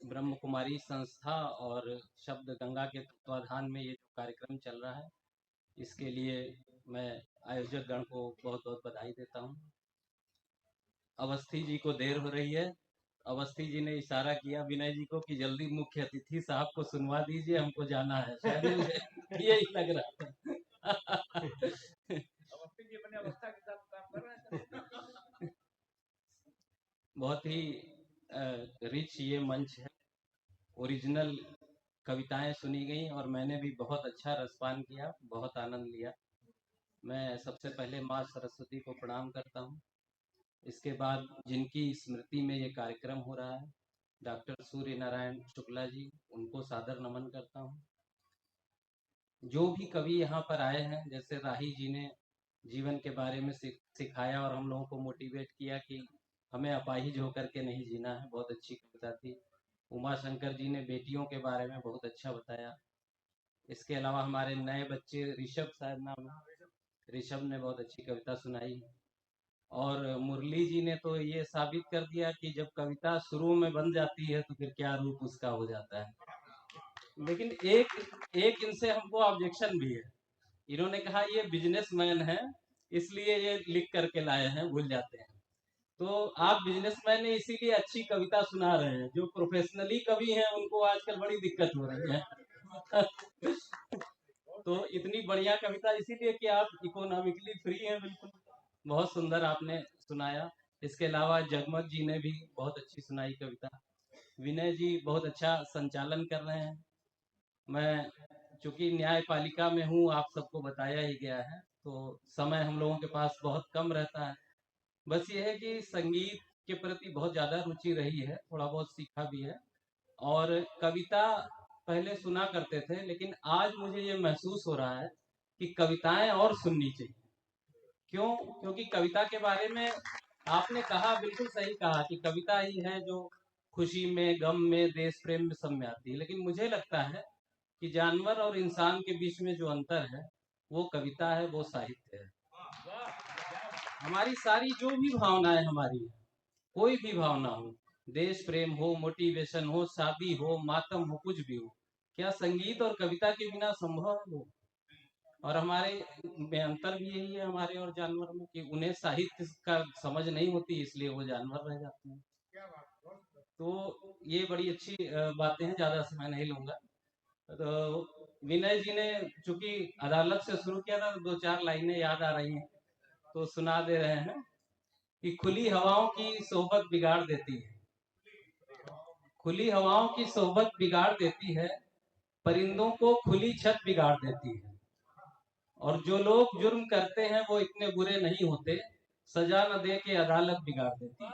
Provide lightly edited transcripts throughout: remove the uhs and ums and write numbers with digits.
ब्रह्म कुमारी संस्था और शब्द गंगा के तत्वाधान में ये जो कार्यक्रम चल रहा है, इसके लिए मैं आयोजक गण को बहुत बहुत बधाई देता हूँ। अवस्थी जी को देर हो रही है। अवस्थी जी ने इशारा किया विनय जी को कि जल्दी मुख्य अतिथि साहब को सुनवा दीजिए, हमको जाना है। शायद मुझे यही लग रहा था। अवस्थी जी अपने अवस्था के साथ काम कर रहे थे। बहुत ही रिच ये मंच है। ओरिजिनल कविताएं सुनी गई और मैंने भी बहुत अच्छा रसपान किया, बहुत आनंद लिया। मैं सबसे पहले माँ सरस्वती को प्रणाम करता हूँ। इसके बाद जिनकी स्मृति में ये कार्यक्रम हो रहा है, डॉक्टर सूर्य नारायण शुक्ला जी, उनको सादर नमन करता हूँ। जो भी कवि यहाँ पर आए हैं, जैसे राही जी ने जीवन के बारे में सिखाया और हम लोगों को मोटिवेट किया कि हमें अपाहिज होकर के नहीं जीना है, बहुत अच्छी कविता थी। उमा शंकर जी ने बेटियों के बारे में बहुत अच्छा बताया। इसके अलावा हमारे नए बच्चे ऋषभ, शायद नाम है, ऋषभ ने बहुत अच्छी कविता सुनाई। और मुरली जी ने तो ये साबित कर दिया कि जब कविता शुरू में बन जाती है तो फिर क्या रूप उसका हो जाता है। लेकिन एक इनसे हमको ऑब्जेक्शन भी है। इन्होंने कहा ये बिजनेसमैन है, इसलिए ये लिख करके लाए हैं, भूल जाते हैं। तो आप बिजनेसमैन ने इसीलिए अच्छी कविता सुना रहे हैं। जो प्रोफेशनली कवि हैं उनको आजकल बड़ी दिक्कत हो रही है। तो इतनी बढ़िया कविता इसीलिए कि आप इकोनॉमिकली फ्री हैं, बिल्कुल। बहुत सुंदर आपने सुनाया। इसके अलावा जगमग जी ने भी बहुत अच्छी सुनाई कविता। विनय जी बहुत अच्छा संचालन कर रहे हैं। मैं चूंकि न्यायपालिका में हूँ, आप सबको बताया ही गया है, तो समय हम लोगों के पास बहुत कम रहता है। बस ये है कि संगीत के प्रति बहुत ज़्यादा रुचि रही है, थोड़ा बहुत सीखा भी है। और कविता पहले सुना करते थे, लेकिन आज मुझे ये महसूस हो रहा है कि कविताएं और सुननी चाहिए। क्यों? क्योंकि कविता के बारे में आपने कहा, बिल्कुल सही कहा कि कविता ही है जो खुशी में, गम में, देश प्रेम में, सब में आती है। लेकिन मुझे लगता है कि जानवर और इंसान के बीच में जो अंतर है वो कविता है, वो साहित्य है। हमारी सारी जो भी भावनाएं हमारी, कोई भी भावना हो, देश प्रेम हो, मोटिवेशन हो, शादी हो, मातम हो, कुछ भी हो, क्या संगीत और कविता के बिना संभव है वो? और हमारे में अंतर भी यही है, हमारे और जानवर में, कि उन्हें साहित्य का समझ नहीं होती, इसलिए वो जानवर रह जाते हैं। तो ये बड़ी अच्छी बातें हैं, ज्यादा समय नहीं लूंगा। तो विनय जी ने चूंकि अदालत से शुरू किया था, तो दो चार लाइनें याद आ रही हैं, तो सुना दे रहे हैं कि खुली हवाओं की सोहबत बिगाड़ देती है, खुली हवाओं की सोहबत बिगाड़ देती है, परिंदों को खुली छत बिगाड़ देती है, और जो लोग जुर्म करते हैं वो इतने बुरे नहीं होते, सजा न दे के अदालत बिगाड़ देती है।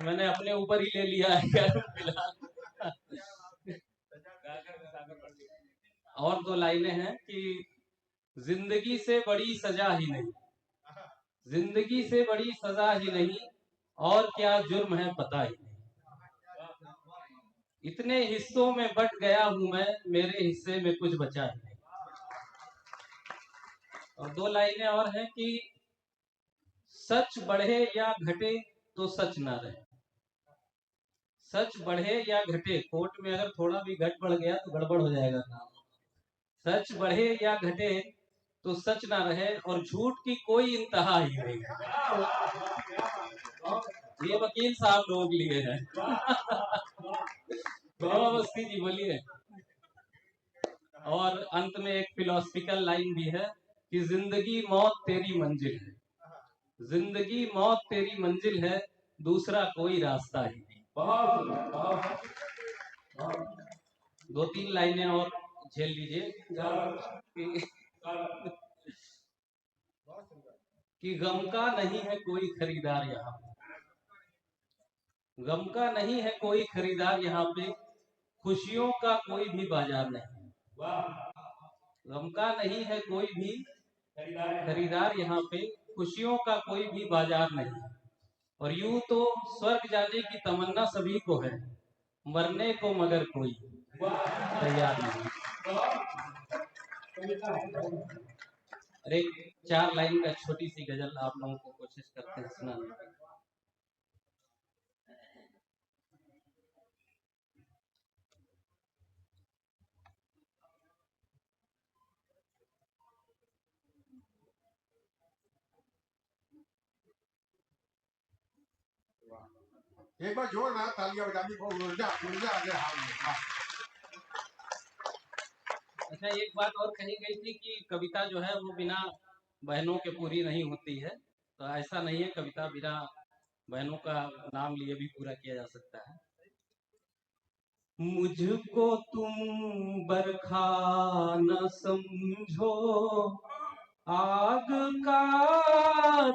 मैंने अपने ऊपर ही ले लिया है फिलहाल। और दो लाइनें हैं कि जिंदगी से बड़ी सजा ही नहीं, जिंदगी से बड़ी सजा ही नहीं, और क्या जुर्म है पता ही नहीं, इतने हिस्सों में बट गया हूं मैं, मेरे हिस्से में कुछ बचा ही नहीं। और दो लाइनें और हैं कि सच बढ़े या घटे तो सच ना रहे, सच बढ़े या घटे, कोर्ट में अगर थोड़ा भी घट बढ़ गया तो गड़बड़ हो जाएगा काम। सच बढ़े या घटे तो सच ना रहे, और झूठ की कोई इंतहा ही नहीं। ये वकील साहब लोग लिए हैं। अवस्थी जी बोलिए। और अंत में एक फिलोसफिकल लाइन भी है कि जिंदगी मौत तेरी मंजिल है, जिंदगी मौत तेरी मंजिल है, दूसरा कोई रास्ता ही नहीं। दो तीन लाइनें और झेल लीजिए कि गम का नहीं है कोई खरीदार यहाँ, गम का नहीं है कोई खरीदार यहाँ पे, खुशियों का कोई भी बाजार नहीं, गम का नहीं है कोई भी खरीदार यहाँ पे, खुशियों का कोई भी बाजार नहीं। और यूं तो स्वर्ग जाने की तमन्ना सभी को है, मरने को मगर कोई तैयार नहीं। अरे चार लाइन का छोटी सी गजल आप लोगों को कोशिश करते हैं सुनाने की। एक बार जोरदार तालियां बजानी को ऊर्जा ऊर्जा आ गया हाल में। अच्छा, एक बात और कही गई थी कि कविता जो है वो बिना बहनों के पूरी नहीं होती है, तो ऐसा नहीं है, कविता बिना बहनों का नाम लिए भी पूरा किया जा सकता है। मुझको तुम बरखा न समझो, आग का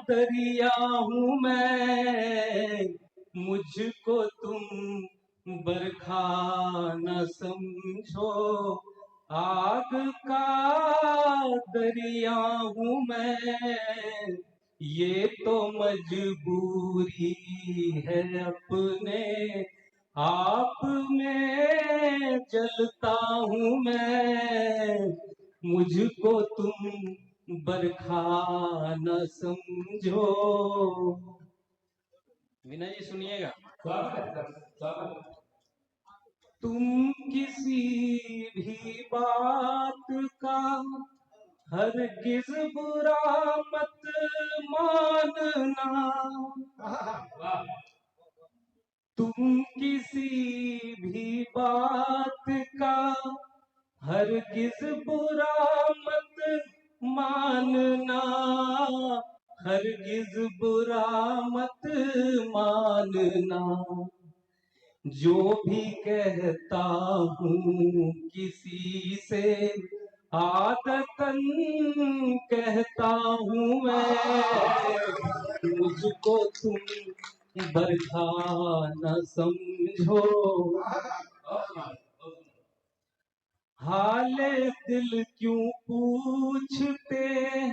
दरिया हूँ मैं। मुझको तुम बरखा न समझो, आग का दरिया हूँ मैं। ये तो मजबूरी है अपने आप में जलता हूँ मैं। मुझको तुम बरखा न समझो। विनय जी सुनिएगा। तुम किसी भी बात का हरगिज बुरा मत मानना। तुम किसी भी बात का हरगिज बुरा मत मानना। हरगिज बुरा मत मानना। जो भी कहता हूँ किसी से आदतन कहता हूँ मैं। मुझको तुम बरखा न समझो। हाले दिल क्यों पूछते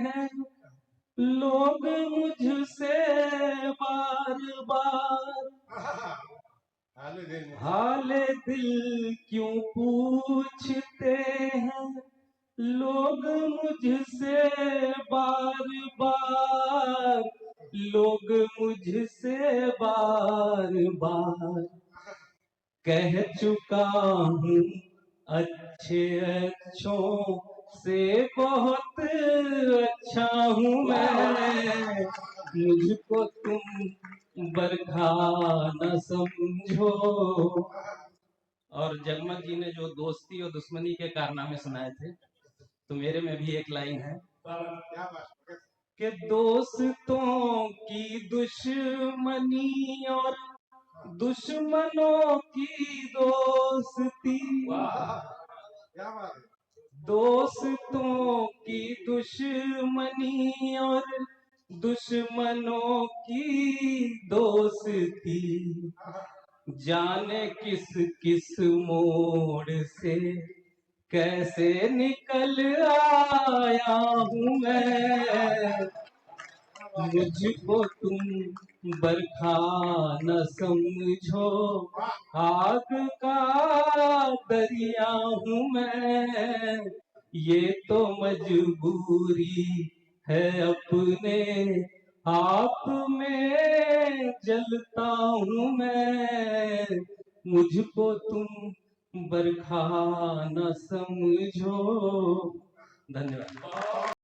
हैं लोग मुझसे बार बार। हाले दिल क्यों पूछते हैं लोग मुझसे बार बार। लोग मुझसे बार बार। कह चुका हूँ अच्छे अच्छों से बहुत अच्छा हूँ मैं। मुझको तुम बरखा न समझो। और जगमग जी ने जो दोस्ती और दुश्मनी के कारनामे सुनाए थे, तो मेरे में भी एक लाइन है कि दोस्तों की दुश्मनी और दुश्मनों की दोस्ती। दोस्तों की दुश्मनी और दुश्मनों की दोस्ती। जाने किस किस मोड़ से कैसे निकल आया हूँ मैं। मुझको तुम बरखा न समझो, आग का दरिया हूँ मैं। ये तो मजबूरी है अपने आप में जलता हूँ मैं। मुझको तुम बरखा न समझो। धन्यवाद।